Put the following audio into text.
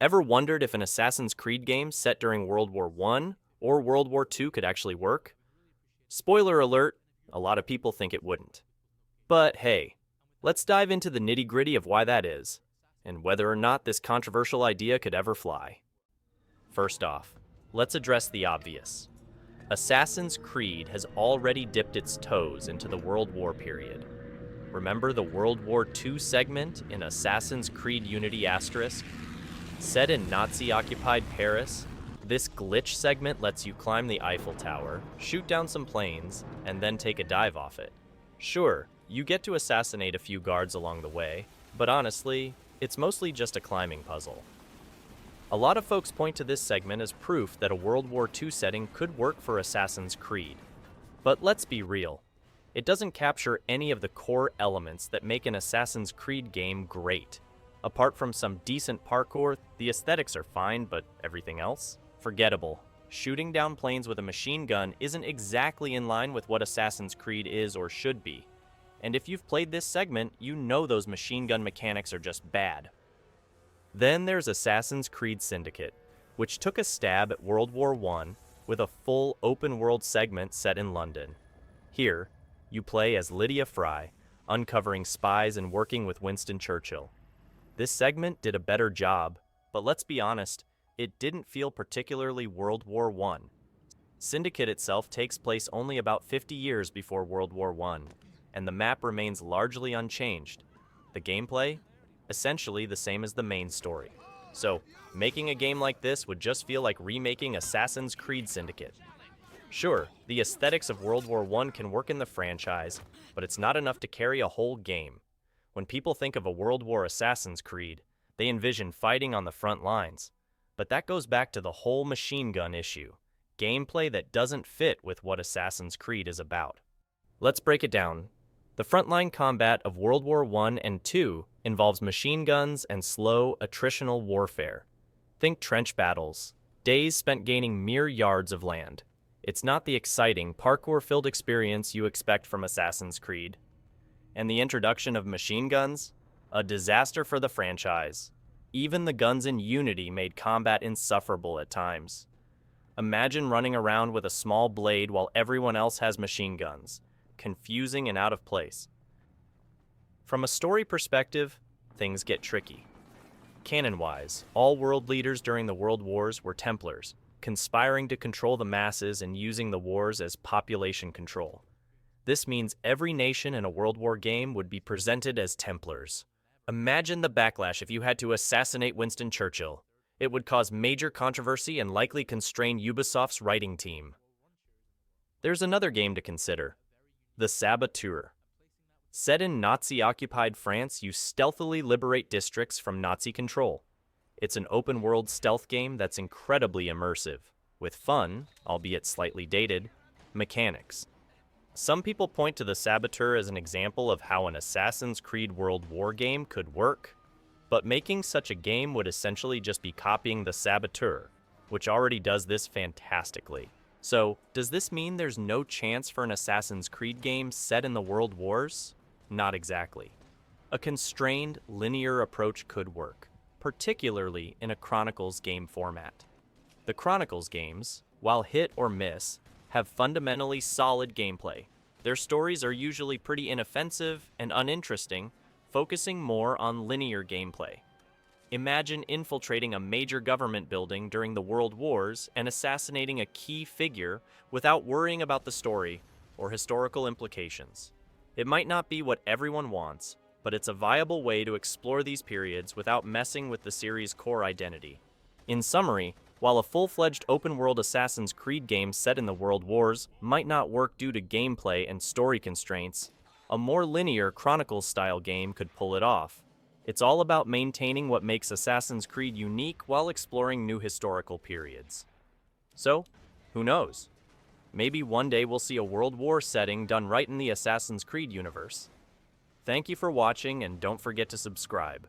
Ever wondered if an Assassin's Creed game set during World War I or World War II could actually work? Spoiler alert, a lot of people think it wouldn't. But hey, let's dive into the nitty-gritty of why that is, and whether or not this controversial idea could ever fly. First off, let's address the obvious. Assassin's Creed has already dipped its toes into the World War period. Remember the World War II segment in Assassin's Creed Unity Asterisk? Set in Nazi-occupied Paris, this glitch segment lets you climb the Eiffel Tower, shoot down some planes, and then take a dive off it. Sure, you get to assassinate a few guards along the way, but honestly, it's mostly just a climbing puzzle. A lot of folks point to this segment as proof that a World War II setting could work for Assassin's Creed. But let's be real, it doesn't capture any of the core elements that make an Assassin's Creed game great. Apart from some decent parkour, the aesthetics are fine, but everything else? Forgettable. Shooting down planes with a machine gun isn't exactly in line with what Assassin's Creed is or should be. And if you've played this segment, you know those machine gun mechanics are just bad. Then there's Assassin's Creed Syndicate, which took a stab at World War I with a full open-world segment set in London. Here, you play as Lydia Fry, uncovering spies and working with Winston Churchill. This segment did a better job, but let's be honest, it didn't feel particularly World War I. Syndicate itself takes place only about 50 years before World War I, and the map remains largely unchanged. The gameplay? Essentially the same as the main story. So, making a game like this would just feel like remaking Assassin's Creed Syndicate. Sure, the aesthetics of World War I can work in the franchise, but it's not enough to carry a whole game. When people think of a World War Assassin's Creed, they envision fighting on the front lines. But that goes back to the whole machine gun issue, gameplay that doesn't fit with what Assassin's Creed is about. Let's break it down. The frontline combat of World War I and II involves machine guns and slow, attritional warfare. Think trench battles, days spent gaining mere yards of land. It's not the exciting, parkour-filled experience you expect from Assassin's Creed. And the introduction of machine guns? A disaster for the franchise. Even the guns in Unity made combat insufferable at times. Imagine running around with a small blade while everyone else has machine guns. Confusing and out of place. From a story perspective, things get tricky. Canon-wise, all world leaders during the World Wars were Templars, conspiring to control the masses and using the wars as population control. This means every nation in a World War game would be presented as Templars. Imagine the backlash if you had to assassinate Winston Churchill. It would cause major controversy and likely constrain Ubisoft's writing team. There's another game to consider. The Saboteur. Set in Nazi-occupied France, you stealthily liberate districts from Nazi control. It's an open-world stealth game that's incredibly immersive, with fun, albeit slightly dated, mechanics. Some people point to the Saboteur as an example of how an Assassin's Creed World War game could work, but making such a game would essentially just be copying the Saboteur, which already does this fantastically. So, does this mean there's no chance for an Assassin's Creed game set in the World Wars? Not exactly. A constrained, linear approach could work, particularly in a Chronicles game format. The Chronicles games, while hit or miss, have fundamentally solid gameplay. Their stories are usually pretty inoffensive and uninteresting, focusing more on linear gameplay. Imagine infiltrating a major government building during the World Wars and assassinating a key figure without worrying about the story or historical implications. It might not be what everyone wants, but it's a viable way to explore these periods without messing with the series' core identity. In summary, while a full-fledged open-world Assassin's Creed game set in the World Wars might not work due to gameplay and story constraints, a more linear Chronicles-style game could pull it off. It's all about maintaining what makes Assassin's Creed unique while exploring new historical periods. So, who knows? Maybe one day we'll see a World War setting done right in the Assassin's Creed universe. Thank you for watching, and don't forget to subscribe.